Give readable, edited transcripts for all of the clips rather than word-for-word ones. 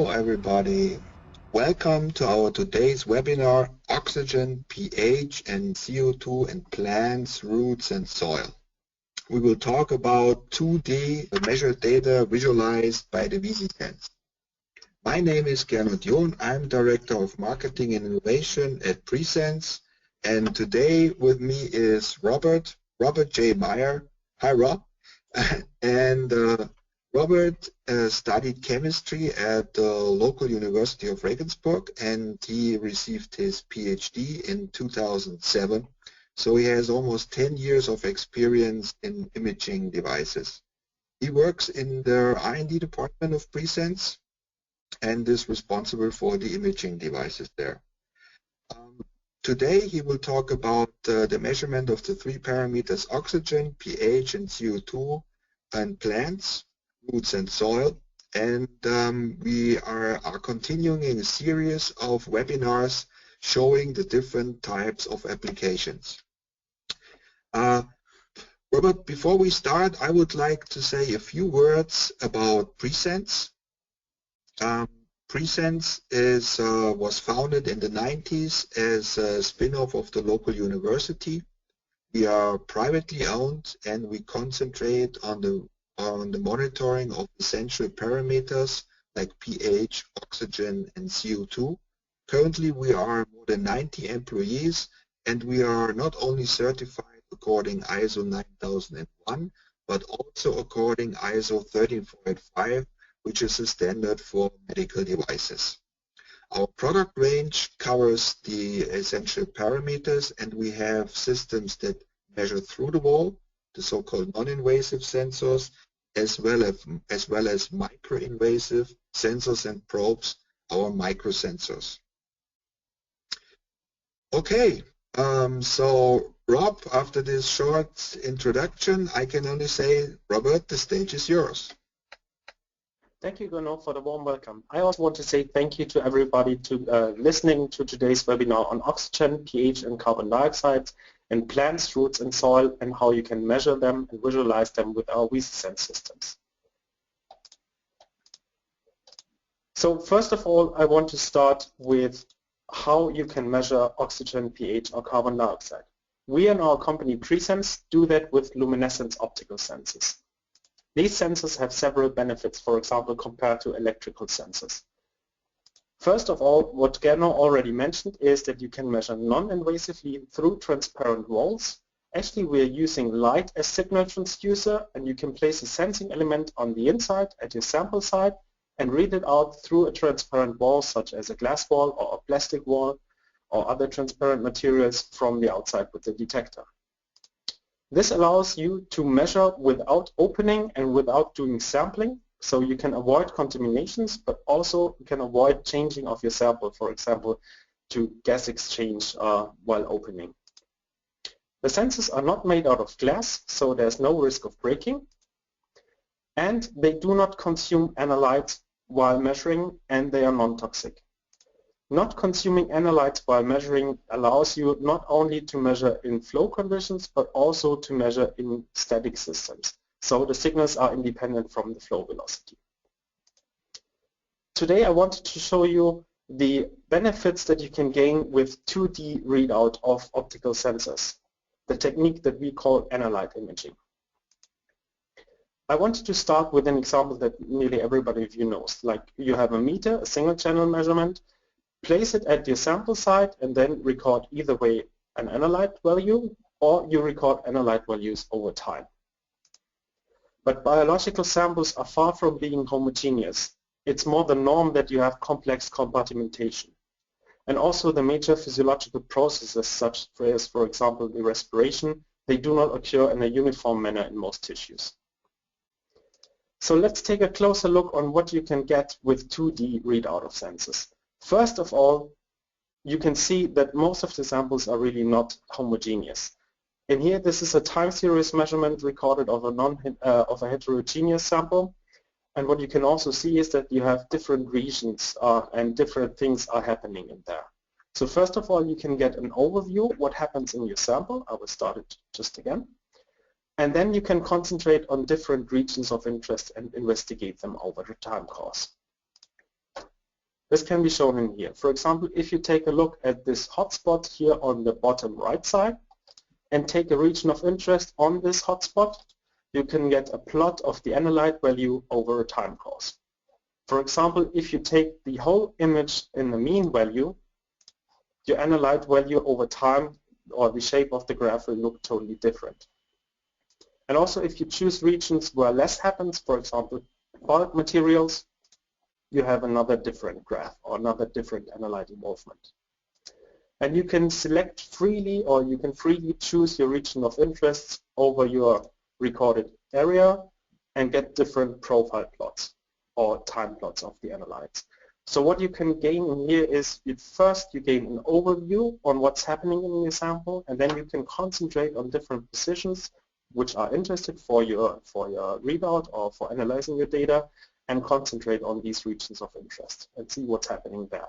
Hello everybody. Welcome to our today's webinar, Oxygen, pH and CO2 in plants, roots and soil. We will talk about 2D measured data visualized by the VisiSens. My name is Gernot John. I'm Director of Marketing and Innovation at VisiSens. And today with me is Robert J. Meier. Hi Rob. And Robert studied chemistry at the local University of Regensburg, and he received his PhD in 2007. So he has almost 10 years of experience in imaging devices. He works in the R&D department of VisiSens and is responsible for the imaging devices there. Today he will talk about the measurement of the three parameters oxygen, pH and CO2 in plants, roots and soil, and we are continuing in a series of webinars showing the different types of applications. Robert, before we start, I would like to say a few words about VisiSens. VisiSens was founded in the 90s as a spin-off of the local university. We are privately owned and we concentrate on the monitoring of essential parameters like pH, oxygen and CO2. Currently we are more than 90 employees and we are not only certified according ISO 9001 but also according ISO 13485, which is a standard for medical devices. Our product range covers the essential parameters and we have systems that measure through the wall, the so-called non-invasive sensors, as well as microinvasive sensors and probes, our microsensors. Okay, so Rob, after this short introduction, I can only say, Robert, the stage is yours. Thank you, Gernot, for the warm welcome. I also want to say thank you to everybody listening to today's webinar on oxygen, pH and carbon dioxide in plants, roots and soil, and how you can measure them and visualize them with our VisiSens systems. So first of all, I want to start with how you can measure oxygen, pH or carbon dioxide. We in our company VisiSens do that with luminescence optical sensors. These sensors have several benefits, for example, compared to electrical sensors. First of all, what Gernot already mentioned is that you can measure non-invasively through transparent walls. Actually, we are using light as signal transducer, and you can place a sensing element on the inside at your sample site and read it out through a transparent wall, such as a glass wall or a plastic wall or other transparent materials from the outside with the detector. This allows you to measure without opening and without doing sampling, so you can avoid contaminations, but also you can avoid changing of your sample, for example, to gas exchange while opening. The sensors are not made out of glass, so there's no risk of breaking, and they do not consume analytes while measuring, and they are non-toxic. Not consuming analytes while measuring allows you not only to measure in flow conditions, but also to measure in static systems. So the signals are independent from the flow velocity. Today I wanted to show you the benefits that you can gain with 2D readout of optical sensors, the technique that we call analyte imaging. I wanted to start with an example that nearly everybody of you knows. Like you have a meter, a single channel measurement, place it at your sample site and then record either way an analyte value or you record analyte values over time. But biological samples are far from being homogeneous. It's more the norm that you have complex compartmentation. And also the major physiological processes such as, for example, the respiration, they do not occur in a uniform manner in most tissues. So let's take a closer look on what you can get with 2D readout of sensors. First of all, you can see that most of the samples are really not homogeneous. In here, this is a time series measurement recorded of a heterogeneous sample. And what you can also see is that you have different regions and different things are happening in there. So first of all, you can get an overview of what happens in your sample. I will start it just again. And then you can concentrate on different regions of interest and investigate them over the time course. This can be shown in here. For example, if you take a look at this hotspot here on the bottom right side and take a region of interest on this hotspot, you can get a plot of the analyte value over a time course. For example, if you take the whole image in the mean value, your analyte value over time or the shape of the graph will look totally different. And also if you choose regions where less happens, for example, bulk materials, you have another different graph or another different analyte involvement. And you can select freely, or you can freely choose your region of interest over your recorded area and get different profile plots or time plots of the analytes. So what you can gain in here is, first you gain an overview on what's happening in your sample, and then you can concentrate on different positions which are interested for your readout or for analyzing your data, and concentrate on these regions of interest and see what's happening there.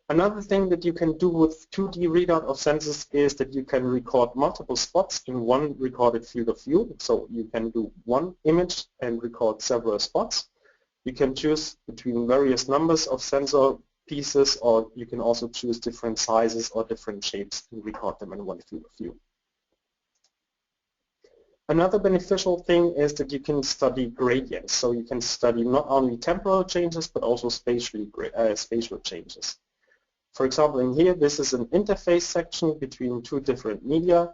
Another thing that you can do with 2D readout of sensors is that you can record multiple spots in one recorded field of view. So you can do one image and record several spots. You can choose between various numbers of sensor pieces, or you can also choose different sizes or different shapes and record them in one field of view. Another beneficial thing is that you can study gradients. So you can study not only temporal changes but also spatial changes. For example, in here, this is an interface section between two different media,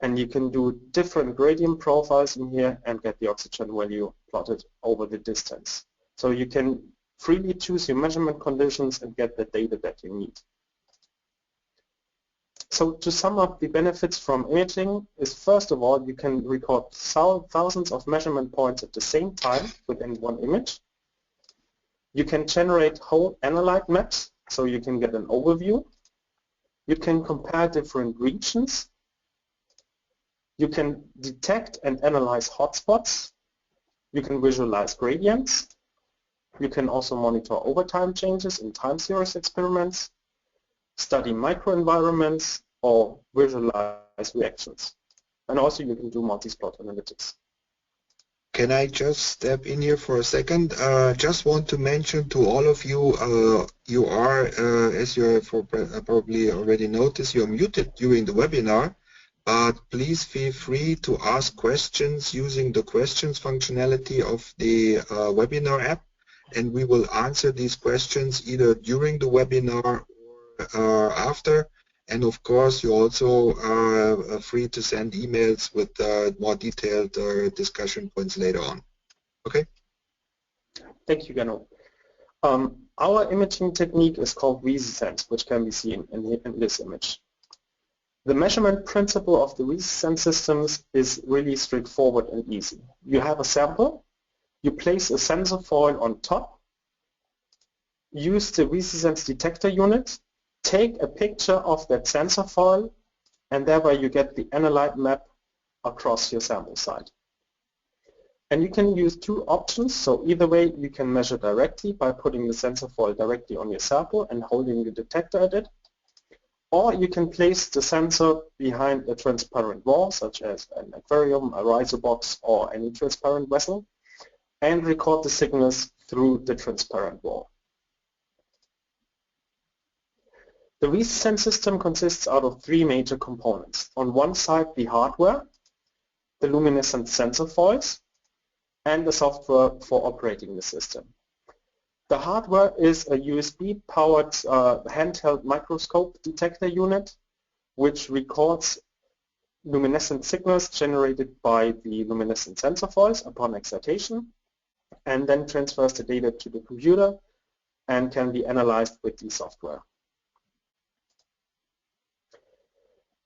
and you can do different gradient profiles in here and get the oxygen value plotted over the distance. So you can freely choose your measurement conditions and get the data that you need. So to sum up the benefits from imaging is, first of all, you can record thousands of measurement points at the same time within one image. You can generate whole analyte maps, so you can get an overview. You can compare different regions. You can detect and analyze hotspots. You can visualize gradients. You can also monitor overtime changes in time series experiments, study microenvironments, or visualize reactions. And also you can do multi-spot analytics. Can I just step in here for a second? Just want to mention to all of you, you are, as you have probably already noticed, you're muted during the webinar, but please feel free to ask questions using the questions functionality of the webinar app, and we will answer these questions either during the webinar or after. And of course, you also are free to send emails with more detailed discussion points later on. Okay? Thank you, Gano. Our imaging technique is called VisiSens, which can be seen in this image. The measurement principle of the VisiSens systems is really straightforward and easy. You have a sample, you place a sensor foil on top, use the VisiSens detector unit, take a picture of that sensor foil, and thereby you get the analyte map across your sample site. And you can use two options. So either way, you can measure directly by putting the sensor foil directly on your sample and holding the detector at it. Or you can place the sensor behind a transparent wall, such as an aquarium, a Rhizobox, or any transparent vessel, and record the signals through the transparent wall. The VisiSens system consists out of three major components. On one side, the hardware, the luminescent sensor foils, and the software for operating the system. The hardware is a USB-powered handheld microscope detector unit, which records luminescent signals generated by the luminescent sensor foils upon excitation, and then transfers the data to the computer and can be analyzed with the software.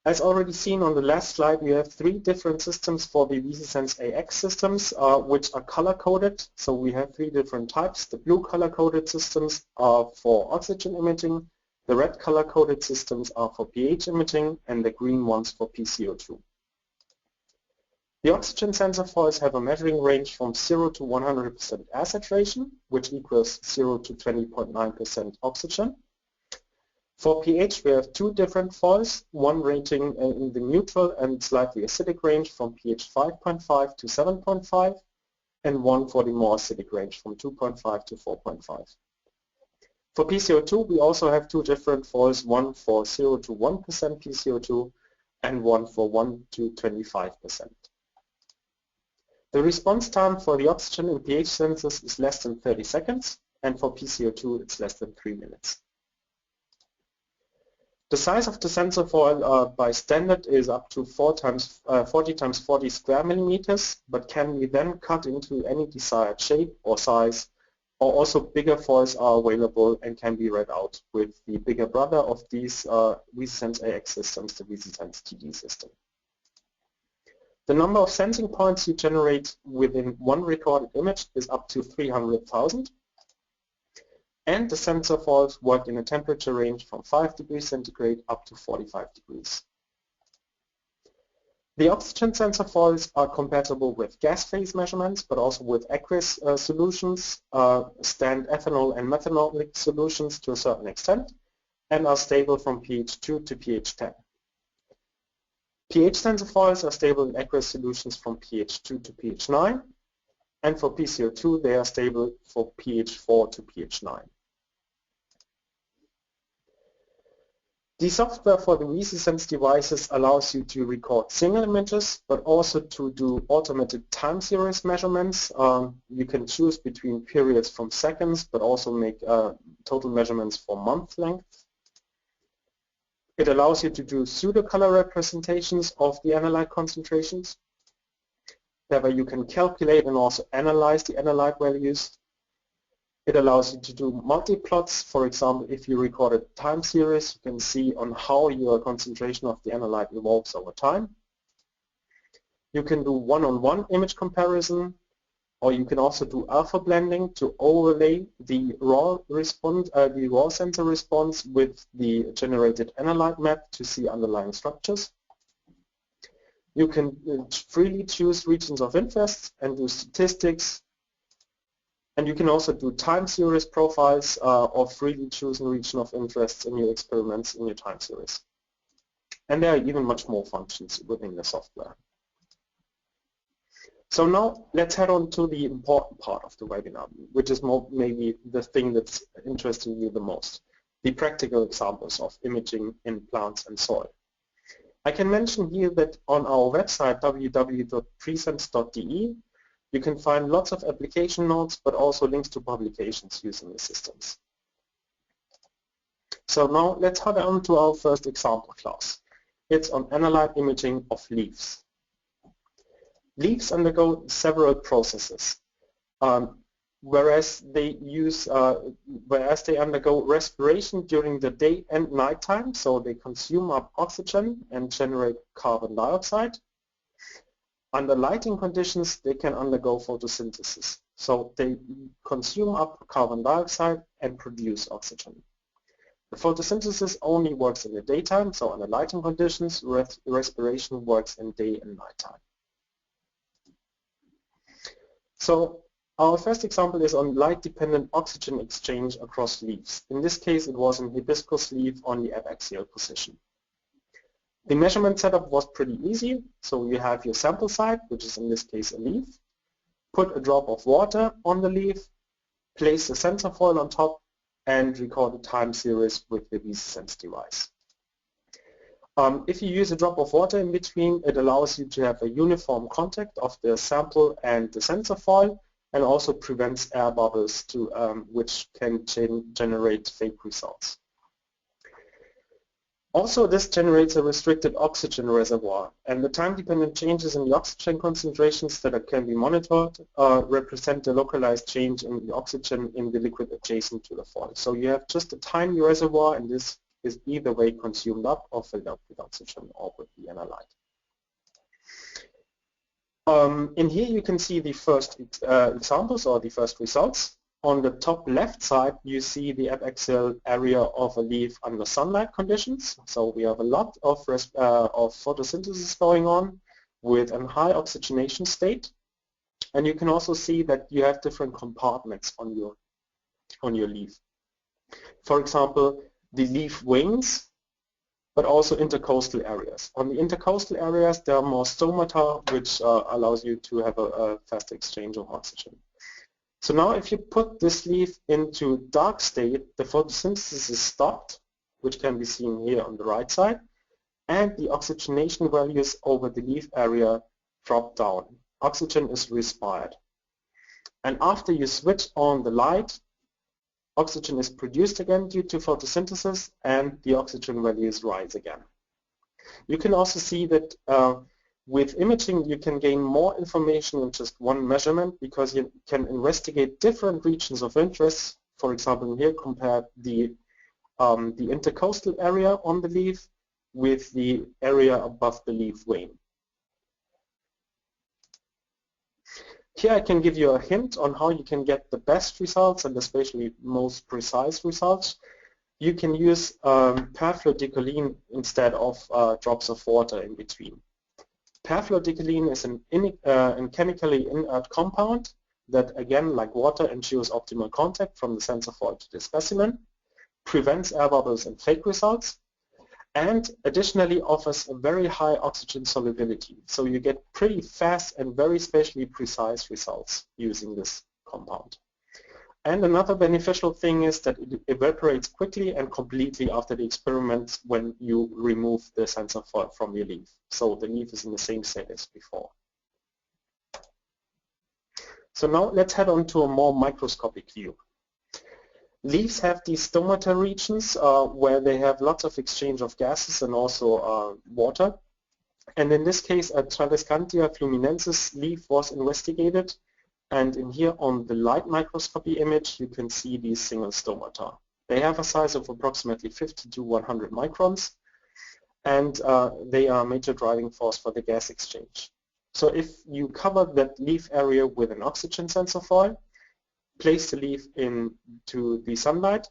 As already seen on the last slide, we have three different systems for the VisiSens AX systems, which are color-coded. So we have three different types. The blue color-coded systems are for oxygen imaging, the red color-coded systems are for pH imaging, and the green ones for PCO2. The oxygen sensor foils have a measuring range from 0 to 100% air saturation, which equals 0 to 20.9% oxygen. For pH, we have two different foils, one ranging in the neutral and slightly acidic range from pH 5.5 to 7.5, and one for the more acidic range from 2.5 to 4.5. For PCO2, we also have two different foils, one for 0 to 1% PCO2 and one for 1 to 25%. The response time for the oxygen and pH sensors is less than 30 seconds, and for PCO2 it's less than 3 minutes. The size of the sensor foil by standard is up to 40 times 40 square millimeters, but can be then cut into any desired shape or size, or also bigger foils are available and can be read out with the bigger brother of these VisiSens AX systems, the VisiSens TD system. The number of sensing points you generate within one recorded image is up to 300,000. And the sensor foils work in a temperature range from 5 degrees centigrade up to 45 degrees. The oxygen sensor foils are compatible with gas phase measurements, but also with aqueous solutions, stand ethanol and methanolic solutions to a certain extent, and are stable from pH 2 to pH 10. pH sensor foils are stable in aqueous solutions from pH 2 to pH 9, and for PCO2 they are stable for pH 4 to pH 9. The software for the VisiSens devices allows you to record single images, but also to do automated time series measurements. You can choose between periods from seconds, but also make total measurements for month length. It allows you to do pseudo-color representations of the analyte concentrations. Thereby you can calculate and also analyze the analyte values. It allows you to do multi-plots. For example, if you record a time series, you can see on how your concentration of the analyte evolves over time. You can do one-on-one image comparison, or you can also do alpha blending to overlay the raw sensor response with the generated analyte map to see underlying structures. You can freely choose regions of interest and do statistics. And you can also do time series profiles of freely chosen region of interest in your experiments in your time series. And there are even much more functions within the software. So now let's head on to the important part of the webinar, which is maybe the thing that's interesting you the most, the practical examples of imaging in plants and soil. I can mention here that on our website www.presens.de you can find lots of application notes, but also links to publications using the systems. So now let's head on to our first example class. It's on analyte imaging of leaves. Leaves undergo several processes, whereas they undergo respiration during the day and night time, so they consume up oxygen and generate carbon dioxide. Under lighting conditions, they can undergo photosynthesis. So they consume up carbon dioxide and produce oxygen. The photosynthesis only works in the daytime, so under lighting conditions, respiration works in day and nighttime. So our first example is on light-dependent oxygen exchange across leaves. In this case, it was an hibiscus leaf on the abaxial position. The measurement setup was pretty easy. So you have your sample site, which is in this case a leaf, put a drop of water on the leaf, place the sensor foil on top, and record a time series with the VisiSens device. If you use a drop of water in between, it allows you to have a uniform contact of the sample and the sensor foil, and also prevents air bubbles which can generate fake results. Also, this generates a restricted oxygen reservoir, and the time-dependent changes in the oxygen concentrations that can be monitored represent the localized change in the oxygen in the liquid adjacent to the foil. So you have just a tiny reservoir, and this is either way consumed up or filled up with oxygen or with the analyte. In here you can see the first examples or the first results. On the top left side, you see the abaxial area of a leaf under sunlight conditions. So we have a lot of photosynthesis going on with a high oxygenation state. And you can also see that you have different compartments on your leaf. For example, the leaf wings but also intercoastal areas. On the intercoastal areas, there are more stomata, which allows you to have a faster exchange of oxygen. So now if you put this leaf into dark state, the photosynthesis is stopped, which can be seen here on the right side, and the oxygenation values over the leaf area drop down. Oxygen is respired. And after you switch on the light, oxygen is produced again due to photosynthesis, and the oxygen values rise again. You can also see that with imaging you can gain more information in just one measurement, because you can investigate different regions of interest. For example, here compare the intercoastal area on the leaf with the area above the leaf vein. Here I can give you a hint on how you can get the best results and especially most precise results. You can use perfluorodecoline instead of drops of water in between. Perfluorodecoline is an chemically inert compound that, again, like water, ensures optimal contact from the sensor foil to the specimen, prevents air bubbles and fake results, and additionally offers a very high oxygen solubility. So you get pretty fast and very spatially precise results using this compound. And another beneficial thing is that it evaporates quickly and completely after the experiment when you remove the sensor foil from your leaf. So the leaf is in the same state as before. So now let's head on to a more microscopic view. Leaves have these stomata regions where they have lots of exchange of gases and also water. And in this case, a Tradescantia fluminensis leaf was investigated. And in here on the light microscopy image, you can see these single stomata. They have a size of approximately 50 to 100 microns, and they are a major driving force for the gas exchange. So if you cover that leaf area with an oxygen sensor foil, place the leaf into the sunlight,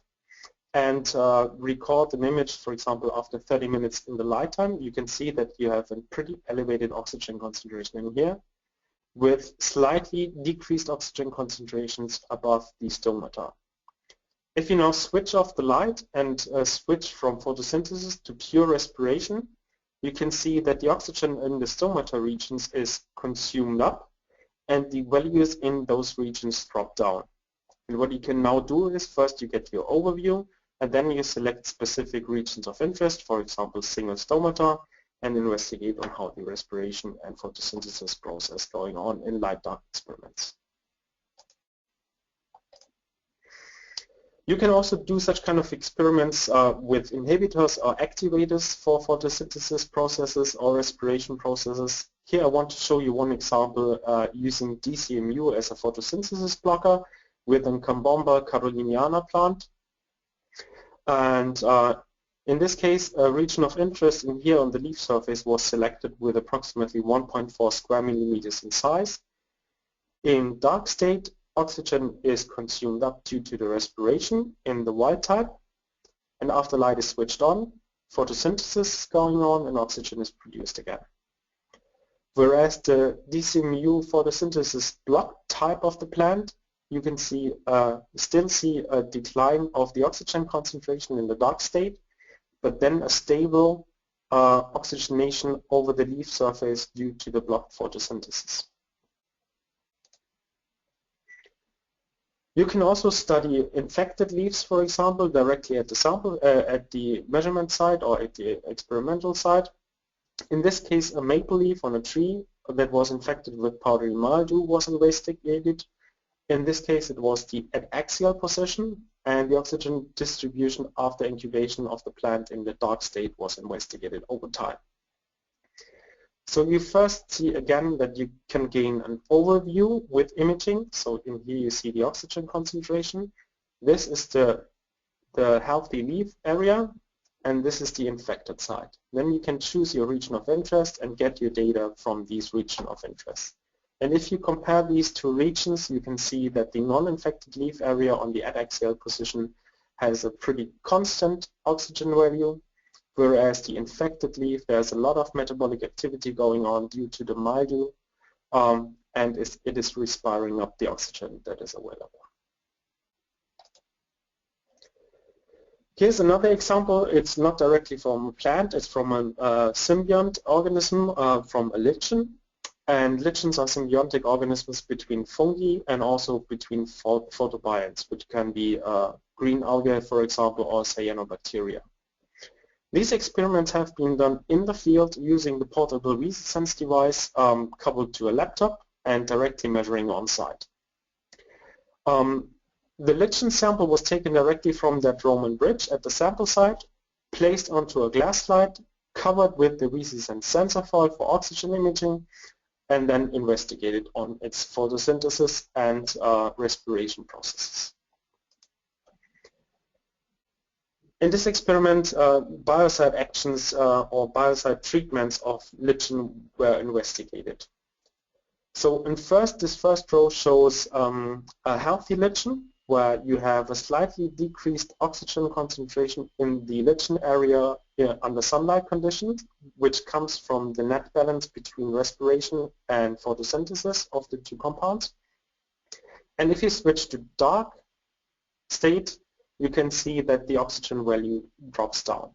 and record an image, for example, after 30 minutes in the light time, you can see that you have a pretty elevated oxygen concentration in here, with slightly decreased oxygen concentrations above the stomata. If you now switch off the light and switch from photosynthesis to pure respiration, you can see that the oxygen in the stomata regions is consumed up and the values in those regions drop down. And what you can now do is first you get your overview, and then you select specific regions of interest, for example single stomata, and investigate on how the respiration and photosynthesis process going on in light-dark experiments. You can also do such kind of experiments with inhibitors or activators for photosynthesis processes or respiration processes. Here I want to show you one example using DCMU as a photosynthesis blocker with an Cambomba caroliniana plant. And in this case, a region of interest in here on the leaf surface was selected with approximately 1.4 square millimeters in size. In dark state, oxygen is consumed up due to the respiration in the wild type, and after light is switched on, photosynthesis is going on and oxygen is produced again. Whereas the DCMU photosynthesis block type of the plant, you can see still see a decline of the oxygen concentration in the dark state, but then a stable oxygenation over the leaf surface due to the blocked photosynthesis. You can also study infected leaves, for example, directly at the sample, at the measurement site or at the experimental site. In this case, a maple leaf on a tree that was infected with powdery mildew was investigated. In this case, it was the adaxial position, and the oxygen distribution after incubation of the plant in the dark state was investigated over time. So you first see again that you can gain an overview with imaging. So in here you see the oxygen concentration. This is the healthy leaf area, and this is the infected site. Then you can choose your region of interest and get your data from these regions of interest. And if you compare these two regions, you can see that the non-infected leaf area on the adaxial position has a pretty constant oxygen value, whereas the infected leaf, there's a lot of metabolic activity going on due to the mildew, and it is respiring up the oxygen that is available. Here's another example. It's not directly from a plant. It's from a symbiont organism, from a lichen. And lichens are symbiotic organisms between fungi and also between photobionts, which can be green algae, for example, or cyanobacteria. These experiments have been done in the field using the portable VisiSens device coupled to a laptop and directly measuring on site. The lichen sample was taken directly from that Roman bridge at the sample site, placed onto a glass slide, covered with the VisiSens sensor foil for oxygen imaging, and then investigated on its photosynthesis and respiration processes. In this experiment, biocide actions or biocide treatments of lichen were investigated. So this first row shows a healthy lichen where you have a slightly decreased oxygen concentration in the lichen area under sunlight conditions, which comes from the net balance between respiration and photosynthesis of the two compounds. And if you switch to dark state, you can see that the oxygen value drops down.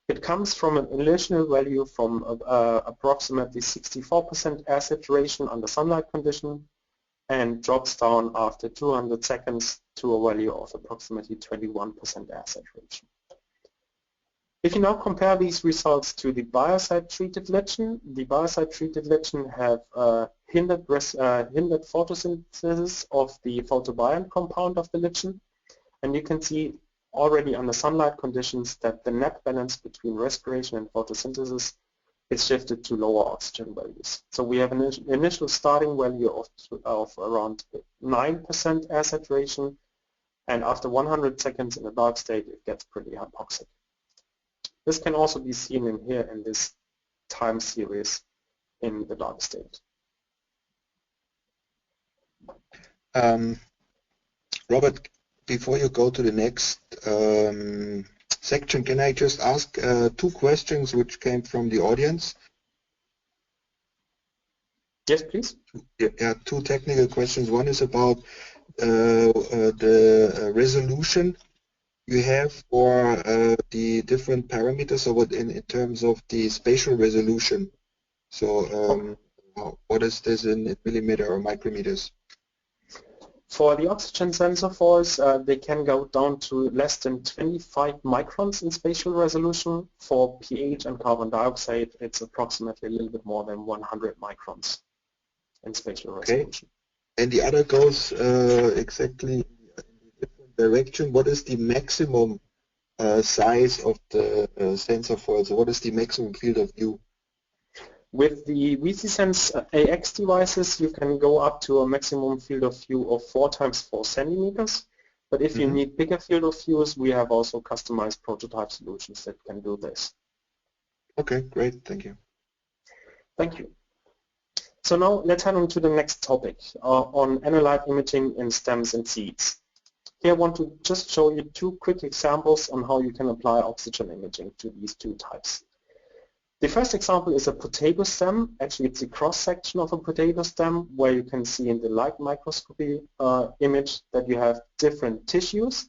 It comes from an initial value from approximately 64% air saturation under sunlight condition and drops down after 200 seconds to a value of approximately 21% air saturation. If you now compare these results to the biocide-treated lichen, the biocide-treated lichen have hindered photosynthesis of the photobiont compound of the lichen, and you can see already under sunlight conditions that the net balance between respiration and photosynthesis is shifted to lower oxygen values. So we have an initial starting value of around 9% air saturation, and after 100 seconds in a dark state it gets pretty hypoxic. This can also be seen in here in this time series in the dark state. Robert, before you go to the next section, can I just ask 2 questions which came from the audience? Yes, please. Yeah, 2 technical questions. One is about the resolution you have for the different parameters, so what in terms of the spatial resolution. So what is this in millimeter or micrometers? For the oxygen sensor foils, they can go down to less than 25 microns in spatial resolution. For pH and carbon dioxide, it's approximately a little bit more than 100 microns in spatial resolution. And the other goes exactly in a different direction. What is the maximum size of the sensor foil? So what is the maximum field of view? With the VisiSens AX devices, you can go up to a maximum field of view of 4 × 4 centimeters. But if you need bigger field of views, we have also customized prototype solutions that can do this. Okay, great. Thank you. Thank you. So now let's head on to the next topic on analyte imaging in stems and seeds. Here I want to just show you 2 quick examples on how you can apply oxygen imaging to these 2 types. The first example is a potato stem. Actually, it's a cross-section of a potato stem where you can see in the light microscopy image that you have different tissues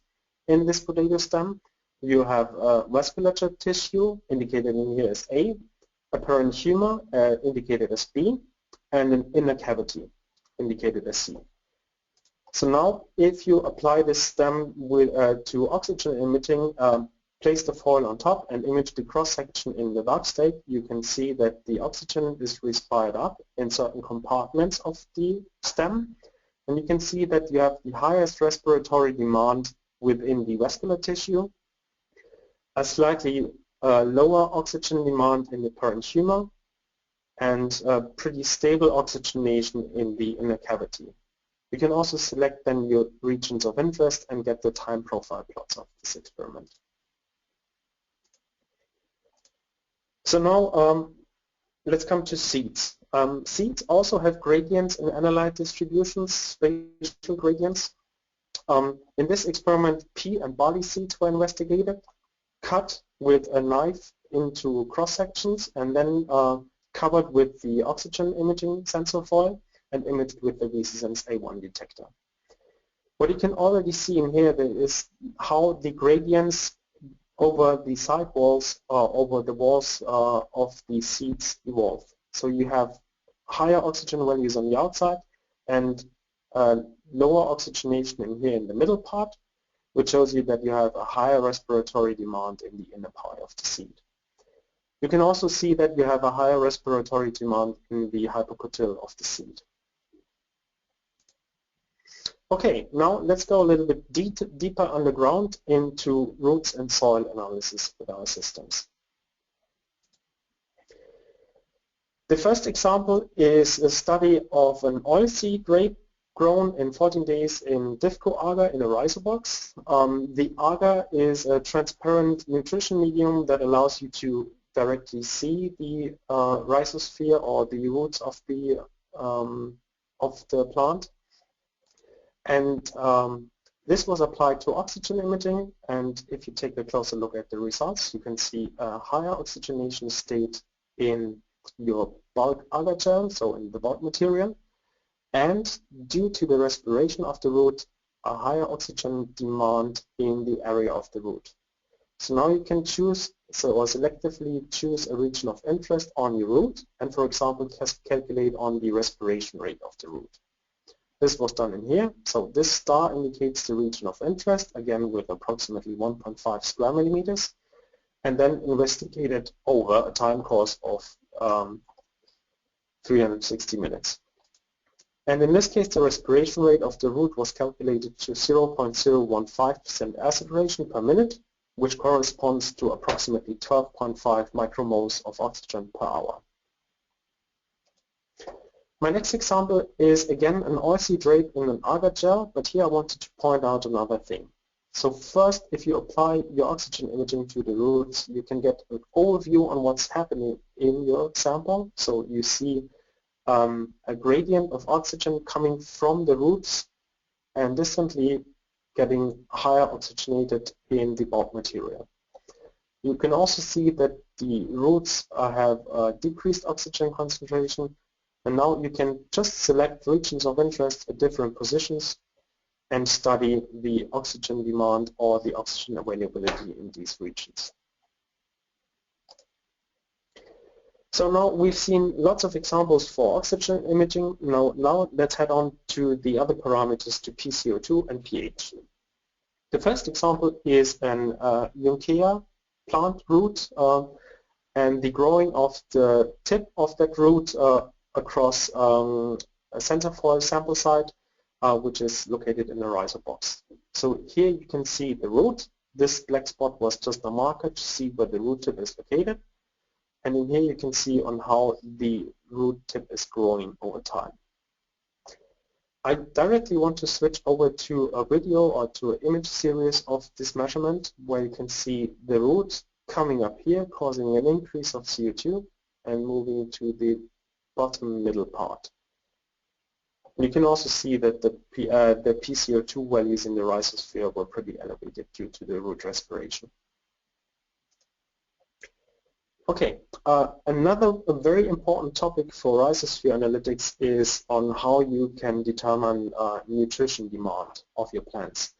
in this potato stem. You have vasculature tissue, indicated in here as A, a parenchyma, indicated as B, and an inner cavity, indicated as C. So now, if you apply this stem to oxygen imaging, place the foil on top and image the cross-section in the dark state, you can see that the oxygen is respired up in certain compartments of the stem. And you can see that you have the highest respiratory demand within the vascular tissue, a slightly lower oxygen demand in the parenchyma, and pretty stable oxygenation in the inner cavity. You can also select then your regions of interest and get the time profile plots of this experiment. So now let's come to seeds. Seeds also have gradients in analyte distributions, spatial gradients. In this experiment, pea and barley seeds were investigated, cut with a knife into cross-sections and then covered with the oxygen imaging sensor foil and imaged with the VisiSens A1 detector. What you can already see in here is how the gradients over the side walls, over the walls of the seeds evolve. So you have higher oxygen values on the outside and lower oxygenation in here in the middle part, which shows you that you have a higher respiratory demand in the inner part of the seed. You can also see that you have a higher respiratory demand in the hypocotyl of the seed. Okay, now let's go a little bit deeper underground into roots and soil analysis with our systems. The first example is a study of an oilseed grape grown in 14 days in Diffco agar in a rhizobox. The agar is a transparent nutrition medium that allows you to directly see the rhizosphere or the roots of the plant. And this was applied to oxygen imaging, and if you take a closer look at the results, you can see a higher oxygenation state in your bulk agar gel, so in the bulk material, and due to the respiration of the root, a higher oxygen demand in the area of the root. So now you can choose, or selectively choose a region of interest on your root, and for example, calculate on the respiration rate of the root. This was done in here. So this star indicates the region of interest, again with approximately 1.5 square millimeters, and then investigated over a time course of 360 minutes. And in this case, the respiration rate of the root was calculated to 0.015% aspiration per minute, which corresponds to approximately 12.5 micromoles of oxygen per hour. My next example is again an oilseed rape in an agar gel, but here I wanted to point out another thing. So first, if you apply your oxygen imaging to the roots, you can get an overview on what's happening in your sample. So you see a gradient of oxygen coming from the roots and distantly getting higher oxygenated in the bulk material. You can also see that the roots have a decreased oxygen concentration, and now you can just select regions of interest at different positions and study the oxygen demand or the oxygen availability in these regions. So now we've seen lots of examples for oxygen imaging. Now let's head on to the other parameters, to PCO2 and pH. The first example is an Junckea plant root and the growing of the tip of that root across a centerfoil sample site, which is located in a rhizobox. So here you can see the root. This black spot was just a marker to see where the root tip is located. And in here you can see on how the root tip is growing over time. I directly want to switch over to a video or to an image series of this measurement where you can see the root coming up here, causing an increase of CO2 and moving to the bottom middle part. You can also see that the PCO2 values in the rhizosphere were pretty elevated due to the root respiration. Okay, another very important topic for rhizosphere analytics is on how you can determine nutrition demand of your plants.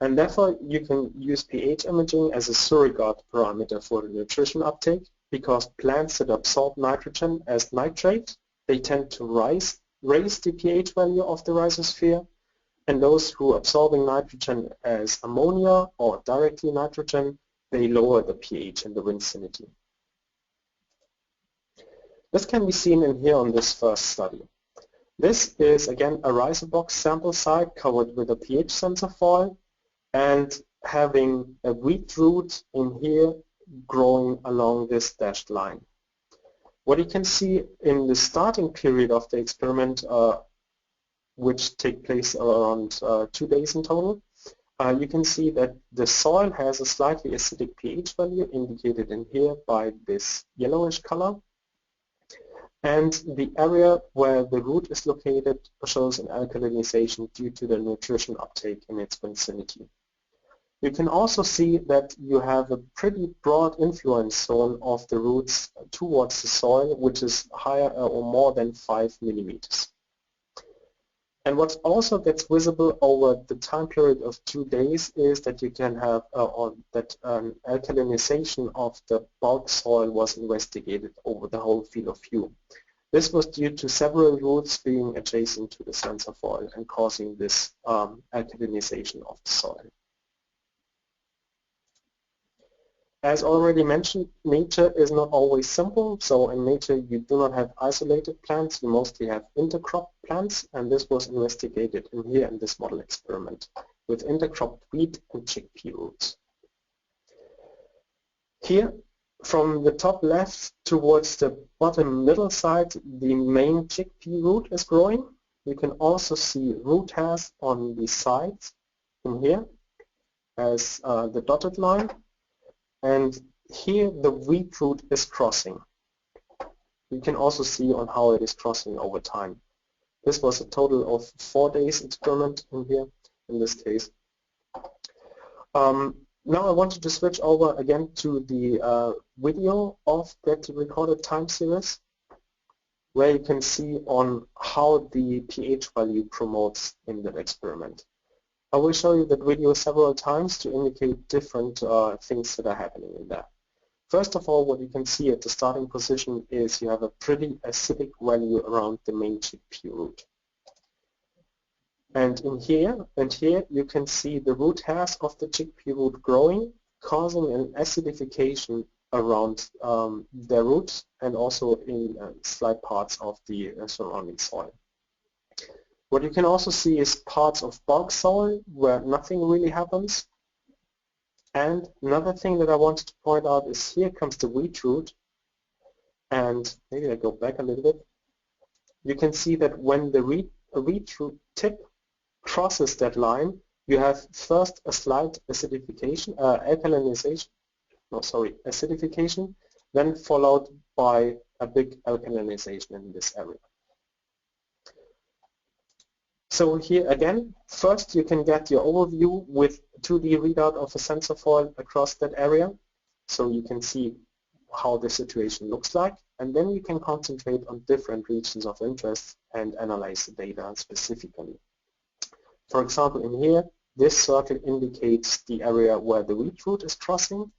And therefore you can use pH imaging as a surrogate parameter for the nutrition uptake, because plants that absorb nitrogen as nitrate, they tend to raise the pH value of the rhizosphere, and those who are absorbing nitrogen as ammonia or directly nitrogen, they lower the pH and the vicinity. This can be seen in here on this first study. This is again a rhizobox sample site covered with a pH sensor foil and having a wheat root in here growing along this dashed line. What you can see in the starting period of the experiment, which take place around 2 days in total, you can see that the soil has a slightly acidic pH value indicated in here by this yellowish color. And the area where the root is located shows an alkalinization due to the nutrition uptake in its vicinity. You can also see that you have a pretty broad influence zone of the roots towards the soil, which is higher or more than 5 millimeters. And what also gets visible over the time period of 2 days is that you can have alkalinization of the bulk soil was investigated over the whole field of view. This was due to several roots being adjacent to the sensor foil and causing this alkalinization of the soil. As already mentioned, nature is not always simple. So in nature, you do not have isolated plants. You mostly have intercrop plants, and this was investigated in here in this model experiment with intercropped wheat and chickpea roots. Here, from the top left towards the bottom middle side, the main chickpea root is growing. You can also see root hairs on the sides in here as the dotted line. And here the wheat root is crossing. You can also see on how it is crossing over time. This was a total of 4 days experiment in here, in this case. Now I wanted to switch over again to the video of that recorded time series, where you can see on how the pH value promotes in that experiment. I will show you that video several times to indicate different things that are happening in there. First of all, what you can see at the starting position is you have a pretty acidic value around the main chickpea root. And here you can see the root hairs of the chickpea root growing, causing an acidification around their roots and also in slight parts of the surrounding soil. What you can also see is parts of bulk soil where nothing really happens. And another thing that I wanted to point out is here comes the wheat root. And maybe I go back a little bit. You can see that when the wheat root tip crosses that line, you have first a slight acidification, acidification, then followed by a big alkalinization in this area. So here again, first you can get your overview with 2D readout of a sensor foil across that area. So you can see how the situation looks like, and then you can concentrate on different regions of interest and analyze the data specifically. For example, in here, this circle indicates the area where the wheat root is crossing.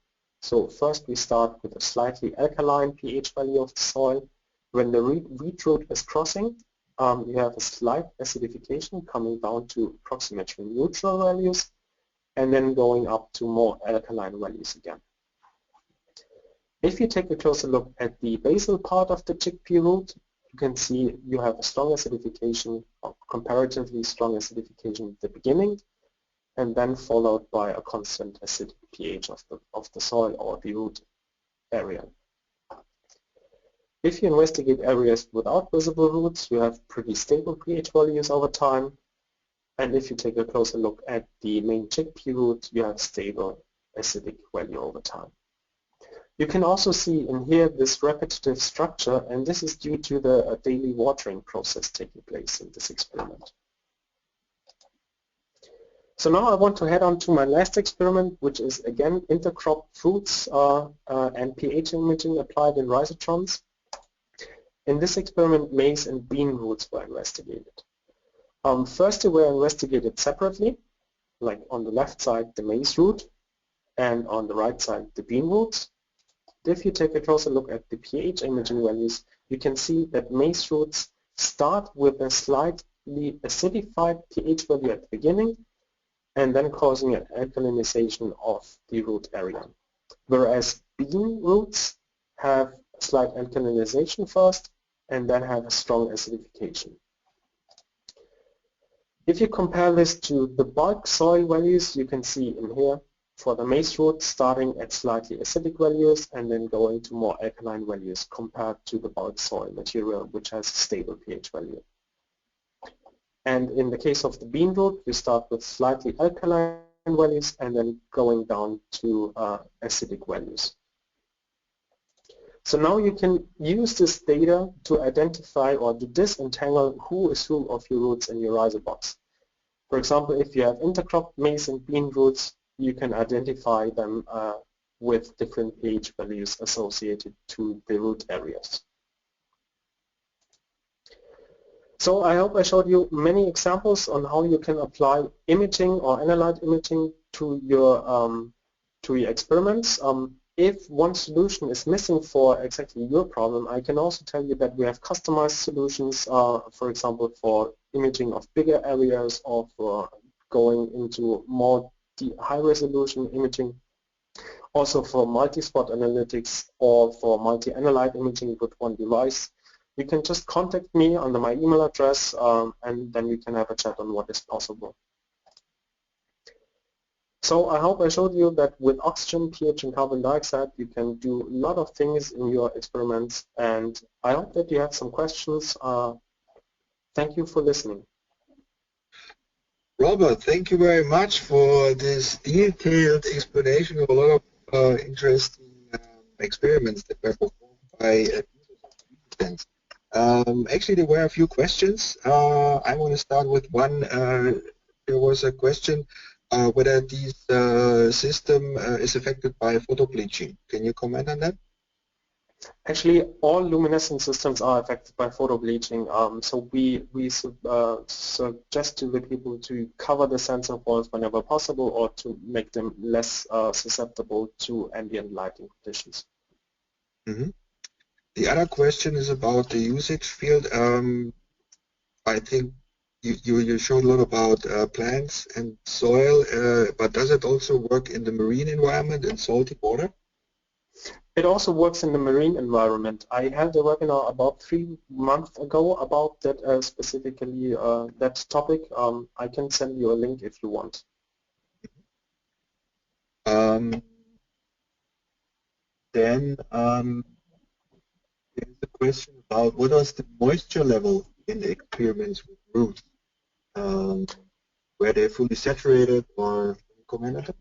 So first we start with a slightly alkaline pH value of the soil. When the wheat root is crossing, you have a slight acidification coming down to approximately neutral values and then going up to more alkaline values again. If you take a closer look at the basal part of the chickpea root, you can see you have a strong acidification, or comparatively strong acidification at the beginning, and then followed by a constant acidic pH of the soil or the root area. If you investigate areas without visible roots, you have pretty stable pH values over time. And if you take a closer look at the main chickpea root, you have stable acidic value over time. You can also see in here this repetitive structure, and this is due to the daily watering process taking place in this experiment. So now I want to head on to my last experiment, which is again intercrop fruits and pH imaging applied in rhizotrons. In this experiment, maize and bean roots were investigated. First, they were investigated separately, like on the left side, the maize root, and on the right side, the bean roots. If you take a closer look at the pH imaging values, you can see that maize roots start with a slightly acidified pH value at the beginning, and then causing an alkalinization of the root area. Whereas bean roots have slight alkalinization first and then have a strong acidification. If you compare this to the bulk soil values, you can see in here for the maize root starting at slightly acidic values and then going to more alkaline values compared to the bulk soil material, which has a stable pH value. And in the case of the bean root, you start with slightly alkaline values and then going down to acidic values. So now you can use this data to identify or to disentangle who is who of your roots in your rhizobox. For example, if you have intercrop maize and bean roots, you can identify them with different pH values associated to the root areas. So I hope I showed you many examples on how you can apply imaging or analyte imaging to your experiments. If one solution is missing for exactly your problem, I can also tell you that we have customized solutions, for example, for imaging of bigger areas or for going into more high-resolution imaging, also for multi-spot analytics or for multi-analyte imaging with one device. You can just contact me under my email address and then we can have a chat on what is possible. So I hope I showed you that with oxygen, pH and carbon dioxide you can do a lot of things in your experiments, and I hope that you have some questions. Thank you for listening. Robert, thank you very much for this detailed explanation of a lot of interesting experiments that were performed by VisiSens. Actually, there were a few questions. I want to start with one. There was a question whether this system is affected by photobleaching. Can you comment on that? Actually, all luminescent systems are affected by photobleaching. So we suggest to the people to cover the sensor walls whenever possible, or to make them less susceptible to ambient lighting conditions. Mm-hmm. The other question is about the usage field. I think you showed a lot about plants and soil, but does it also work in the marine environment and salty water? It also works in the marine environment. I held a webinar about 3 months ago about that specifically that topic. I can send you a link if you want. Then there's a question about what was the moisture level in the experiments with roots? Were they fully saturated or commented?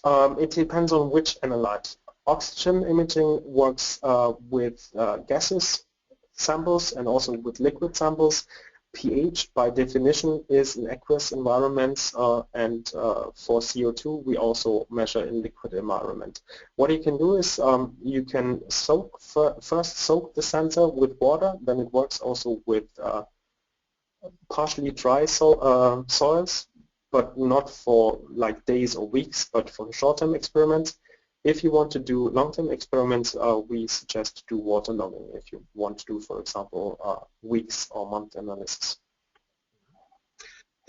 It depends on which analyte. Oxygen imaging works with gaseous samples and also with liquid samples. pH, by definition, is in aqueous environments, and for CO2 we also measure in liquid environment. What you can do is you can first soak the sensor with water, then it works also with partially dry soils, but not for like days or weeks, but for short-term experiments. If you want to do long-term experiments, we suggest to do water logging if you want to do, for example, weeks or month analysis.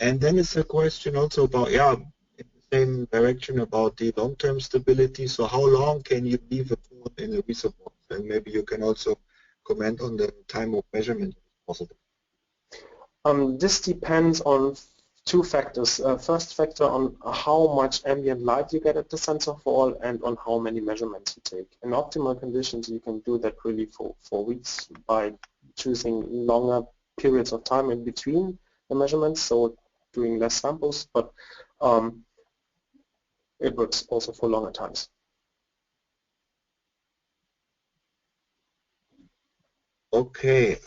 And then it's a question also about, in the same direction about the long-term stability. So how long can you leave a cone in a reservoir? And maybe you can also comment on the time of measurement if possible. This depends on two factors. First factor on how much ambient light you get at the sensor fall and on how many measurements you take. In optimal conditions you can do that really for weeks by choosing longer periods of time in between the measurements, so doing less samples, but it works also for longer times. Okay,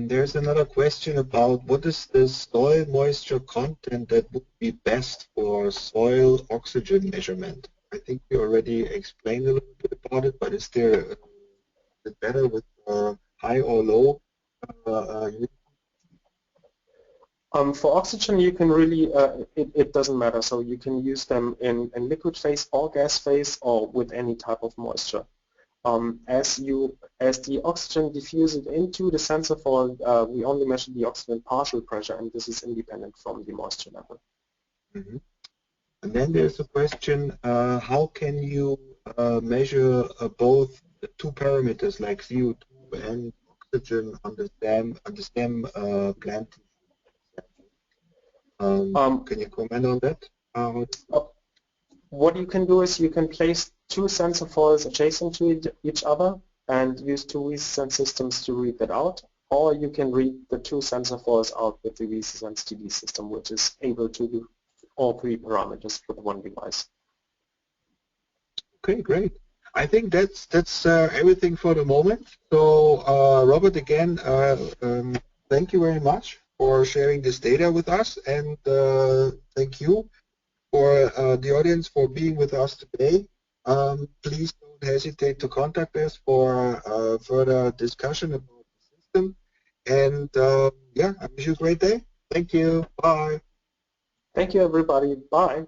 there's another question about what is the soil moisture content that would be best for soil oxygen measurement? I think we already explained a little bit about it, but is there better with high or low? For oxygen, you can really, it doesn't matter. So you can use them in liquid phase or gas phase or with any type of moisture. As the oxygen diffuses into the sensor fall, we only measure the oxygen partial pressure, and this is independent from the moisture level. Mm-hmm. And then there's a question, how can you measure both the two parameters like CO2 and oxygen on the stem plant? Can you comment on that? What you can do is you can place two sensor foils adjacent to each other and use two VisiSens systems to read that out, or you can read the two sensor foils out with the VisiSens TD system, which is able to do all three parameters with one device. Okay, great. I think that's everything for the moment. So Robert, again, thank you very much for sharing this data with us, and thank you for the audience for being with us today. Please don't hesitate to contact us for further discussion about the system. And yeah, I wish you a great day. Thank you. Bye. Thank you, everybody. Bye.